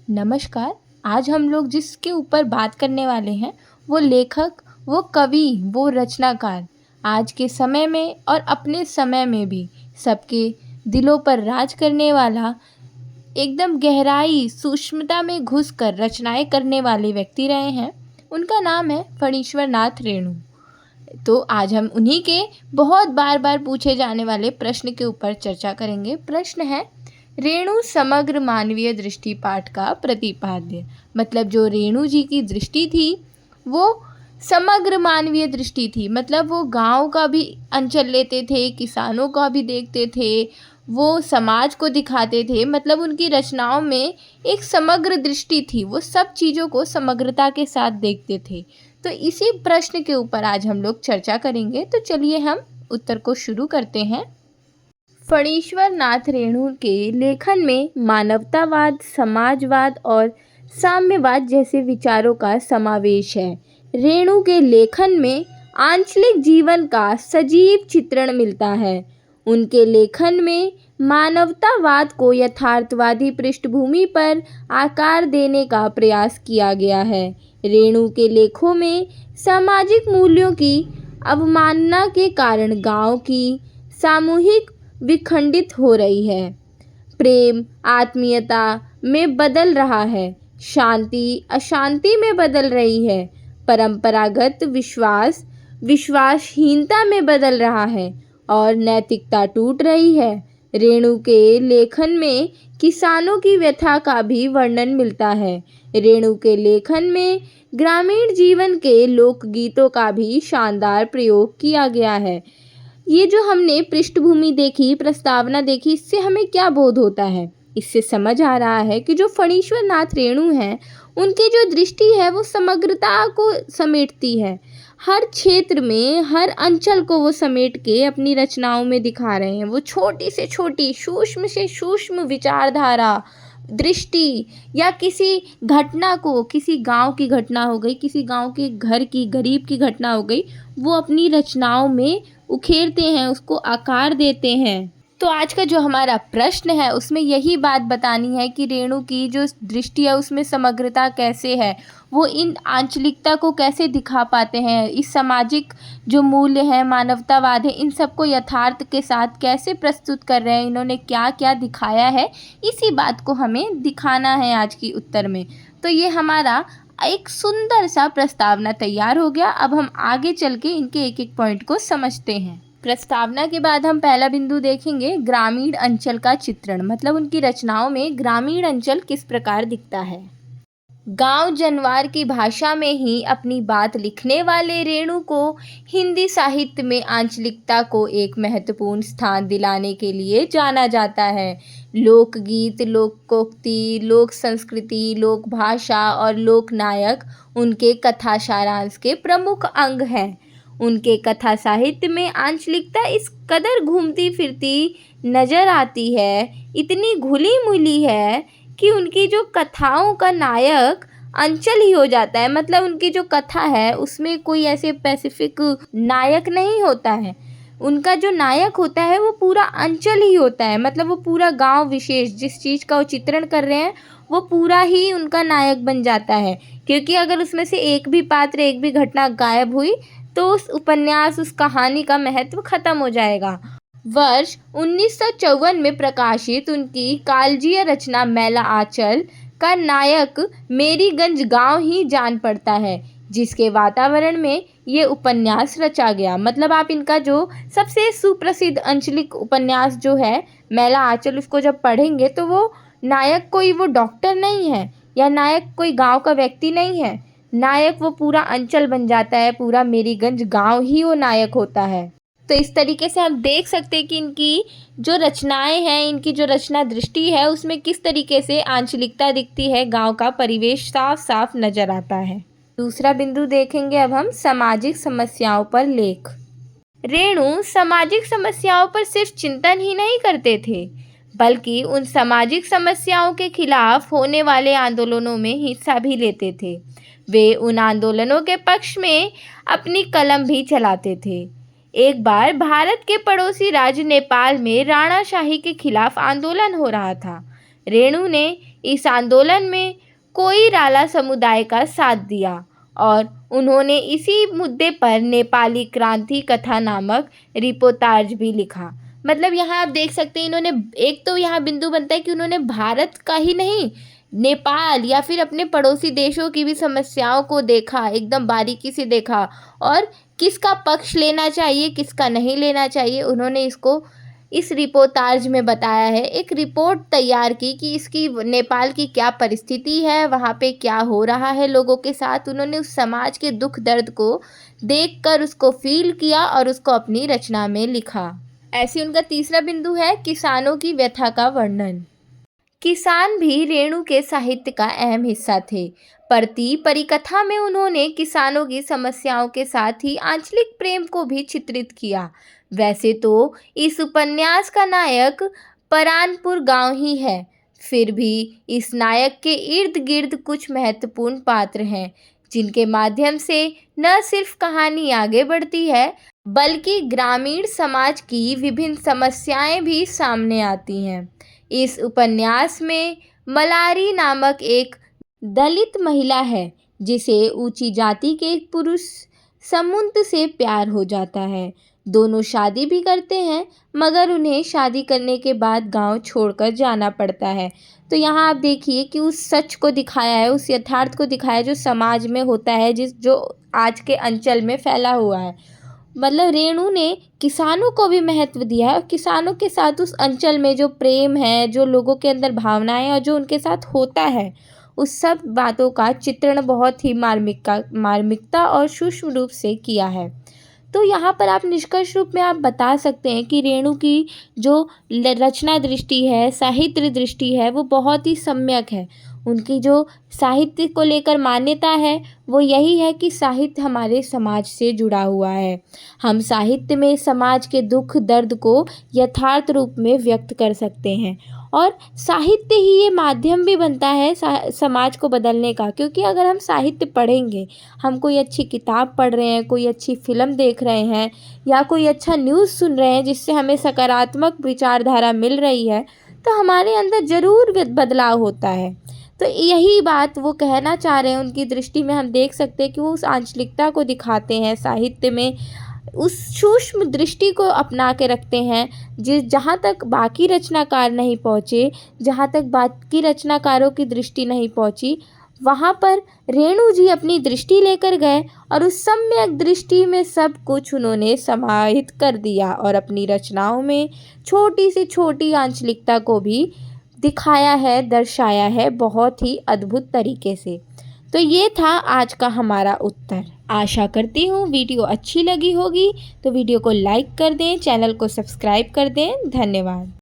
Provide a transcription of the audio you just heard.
नमस्कार। आज हम लोग जिसके ऊपर बात करने वाले हैं वो लेखक, वो कवि, वो रचनाकार आज के समय में और अपने समय में भी सबके दिलों पर राज करने वाला, एकदम गहराई सूक्ष्मता में घुसकर रचनाएं करने वाले व्यक्ति रहे हैं। उनका नाम है फणीश्वर नाथ रेणु। तो आज हम उन्हीं के बहुत बार बार पूछे जाने वाले प्रश्न के ऊपर चर्चा करेंगे। प्रश्न है, रेणु समग्र मानवीय दृष्टिपाठ का प्रतिपाद्य। मतलब जो रेणु जी की दृष्टि थी वो समग्र मानवीय दृष्टि थी। मतलब वो गांव का भी अंचल लेते थे, किसानों का भी देखते थे, वो समाज को दिखाते थे। मतलब उनकी रचनाओं में एक समग्र दृष्टि थी, वो सब चीज़ों को समग्रता के साथ देखते थे। तो इसी प्रश्न के ऊपर आज हम लोग चर्चा करेंगे। तो चलिए हम उत्तर को शुरू करते हैं। फणीश्वर नाथ रेणु के लेखन में मानवतावाद, समाजवाद और साम्यवाद जैसे विचारों का समावेश है। रेणु के लेखन में आंचलिक जीवन का सजीव चित्रण मिलता है। उनके लेखन में मानवतावाद को यथार्थवादी पृष्ठभूमि पर आकार देने का प्रयास किया गया है। रेणु के लेखों में सामाजिक मूल्यों की अवमानना के कारण गांव की सामूहिक विखंडित हो रही है। प्रेम आत्मीयता में बदल रहा है, शांति अशांति में बदल रही है, परंपरागत विश्वास विश्वासहीनता में बदल रहा है और नैतिकता टूट रही है। रेणु के लेखन में किसानों की व्यथा का भी वर्णन मिलता है। रेणु के लेखन में ग्रामीण जीवन के लोकगीतों का भी शानदार प्रयोग किया गया है। ये जो हमने पृष्ठभूमि देखी, प्रस्तावना देखी, इससे हमें क्या बोध होता है? इससे समझ आ रहा है कि जो फणीश्वर नाथ रेणु हैं, उनकी जो दृष्टि है वो समग्रता को समेटती है। हर क्षेत्र में, हर अंचल को वो समेट के अपनी रचनाओं में दिखा रहे हैं। वो छोटी से छोटी, सूक्ष्म से सूक्ष्म विचारधारा, दृष्टि या किसी घटना को, किसी गांव की घटना हो गई, किसी गांव के घर की, गरीब की घटना हो गई, वो अपनी रचनाओं में उखेरते हैं, उसको आकार देते हैं। तो आज का जो हमारा प्रश्न है उसमें यही बात बतानी है कि रेणु की जो दृष्टि है उसमें समग्रता कैसे है, वो इन आंचलिकता को कैसे दिखा पाते हैं, इस सामाजिक जो मूल्य है, मानवतावाद है, इन सबको यथार्थ के साथ कैसे प्रस्तुत कर रहे हैं, इन्होंने क्या क्या दिखाया है, इसी बात को हमें दिखाना है आज की उत्तर में। तो ये हमारा एक सुंदर सा प्रस्तावना तैयार हो गया। अब हम आगे चल के इनके एक एक पॉइंट को समझते हैं। प्रस्तावना के बाद हम पहला बिंदु देखेंगे, ग्रामीण अंचल का चित्रण। मतलब उनकी रचनाओं में ग्रामीण अंचल किस प्रकार दिखता है। गांव जनवार की भाषा में ही अपनी बात लिखने वाले रेणु को हिंदी साहित्य में आंचलिकता को एक महत्वपूर्ण स्थान दिलाने के लिए जाना जाता है। लोकगीत, लोकोक्ति, लोक संस्कृति, लोक भाषा और लोक नायक उनके कथा सारांश के प्रमुख अंग हैं। उनके कथा साहित्य में आंचलिकता इस कदर घूमती फिरती नजर आती है, इतनी घुली मुली है कि उनकी जो कथाओं का नायक अंचल ही हो जाता है। मतलब उनकी जो कथा है उसमें कोई ऐसे स्पेसिफिक नायक नहीं होता है, उनका जो नायक होता है वो पूरा अंचल ही होता है। मतलब वो पूरा गांव विशेष जिस चीज़ का वो चित्रण कर रहे हैं वो पूरा ही उनका नायक बन जाता है। क्योंकि अगर उसमें से एक भी पात्र, एक भी घटना गायब हुई तो उस उपन्यास, उस कहानी का महत्व खत्म हो जाएगा। वर्ष 1954 में प्रकाशित उनकी कालजीय रचना मैला आंचल का नायक मेरीगंज गांव ही जान पड़ता है, जिसके वातावरण में ये उपन्यास रचा गया। मतलब आप इनका जो सबसे सुप्रसिद्ध अंचलिक उपन्यास जो है मैला आंचल, उसको जब पढ़ेंगे तो वो नायक कोई वो डॉक्टर नहीं है या नायक कोई गांव का व्यक्ति नहीं है, नायक वो पूरा अंचल बन जाता है, पूरा मेरीगंज गांव ही वो नायक होता है। तो इस तरीके से हम देख सकते हैं कि इनकी जो रचनाएं हैं, इनकी जो रचना दृष्टि है उसमें किस तरीके से आंचलिकता दिखती है, गांव का परिवेश साफ साफ नजर आता है। दूसरा बिंदु देखेंगे अब हम, सामाजिक समस्याओं पर लेख। रेणु सामाजिक समस्याओं पर सिर्फ चिंतन ही नहीं करते थे, बल्कि उन सामाजिक समस्याओं के खिलाफ होने वाले आंदोलनों में हिस्सा भी लेते थे। वे उन आंदोलनों के पक्ष में अपनी कलम भी चलाते थे। एक बार भारत के पड़ोसी राज्य नेपाल में राणाशाही के खिलाफ आंदोलन हो रहा था। रेणु ने इस आंदोलन में कोइराला समुदाय का साथ दिया और उन्होंने इसी मुद्दे पर नेपाली क्रांति कथा नामक रिपोर्टाज भी लिखा। मतलब यहाँ आप देख सकते हैं, इन्होंने एक तो यहाँ बिंदु बनता है कि उन्होंने भारत का ही नहीं, नेपाल या फिर अपने पड़ोसी देशों की भी समस्याओं को देखा, एकदम बारीकी से देखा और किसका पक्ष लेना चाहिए किसका नहीं लेना चाहिए उन्होंने इसको इस रिपोर्टाज में बताया है। एक रिपोर्ट तैयार की कि इसकी नेपाल की क्या परिस्थिति है, वहाँ पे क्या हो रहा है लोगों के साथ। उन्होंने उस समाज के दुख दर्द को देखकर उसको फील किया और उसको अपनी रचना में लिखा। ऐसे उनका तीसरा बिंदु है किसानों की व्यथा का वर्णन। किसान भी रेणु के साहित्य का अहम हिस्सा थे। परती परिकथा में उन्होंने किसानों की समस्याओं के साथ ही आंचलिक प्रेम को भी चित्रित किया। वैसे तो इस उपन्यास का नायक परानपुर गांव ही है, फिर भी इस नायक के इर्द गिर्द कुछ महत्वपूर्ण पात्र हैं जिनके माध्यम से न सिर्फ कहानी आगे बढ़ती है बल्कि ग्रामीण समाज की विभिन्न समस्याएं भी सामने आती हैं। इस उपन्यास में मलारी नामक एक दलित महिला है जिसे ऊंची जाति के एक पुरुष समुद्र से प्यार हो जाता है। दोनों शादी भी करते हैं मगर उन्हें शादी करने के बाद गांव छोड़कर जाना पड़ता है। तो यहाँ आप देखिए कि उस सच को दिखाया है, उस यथार्थ को दिखाया है जो समाज में होता है, जो आज के अंचल में फैला हुआ है। मतलब रेणु ने किसानों को भी महत्व दिया है और किसानों के साथ उस अंचल में जो प्रेम है, जो लोगों के अंदर भावनाएं और जो उनके साथ होता है, उस सब बातों का चित्रण बहुत ही मार्मिकता और सूक्ष्म रूप से किया है। तो यहाँ पर आप निष्कर्ष रूप में आप बता सकते हैं कि रेणु की जो रचना दृष्टि है, साहित्य दृष्टि है, वो बहुत ही सम्यक है। उनकी जो साहित्य को लेकर मान्यता है वो यही है कि साहित्य हमारे समाज से जुड़ा हुआ है। हम साहित्य में समाज के दुख दर्द को यथार्थ रूप में व्यक्त कर सकते हैं और साहित्य ही ये माध्यम भी बनता है समाज को बदलने का। क्योंकि अगर हम साहित्य पढ़ेंगे, हम कोई अच्छी किताब पढ़ रहे हैं, कोई अच्छी फिल्म देख रहे हैं या कोई अच्छा न्यूज़ सुन रहे हैं जिससे हमें सकारात्मक विचारधारा मिल रही है, तो हमारे अंदर ज़रूर बदलाव होता है। तो यही बात वो कहना चाह रहे हैं। उनकी दृष्टि में हम देख सकते हैं कि वो उस आंचलिकता को दिखाते हैं साहित्य में, उस सूक्ष्म दृष्टि को अपना के रखते हैं जहाँ तक बाकी रचनाकार नहीं पहुँचे, जहाँ तक बाकी रचनाकारों की दृष्टि नहीं पहुँची, वहाँ पर रेणु जी अपनी दृष्टि लेकर गए और उस सम्यक दृष्टि में सब कुछ उन्होंने समाहित कर दिया और अपनी रचनाओं में छोटी से छोटी आंचलिकता को भी दिखाया है, दर्शाया है बहुत ही अद्भुत तरीके से। तो ये था आज का हमारा उत्तर। आशा करती हूँ वीडियो अच्छी लगी होगी, तो वीडियो को लाइक कर दें, चैनल को सब्सक्राइब कर दें। धन्यवाद।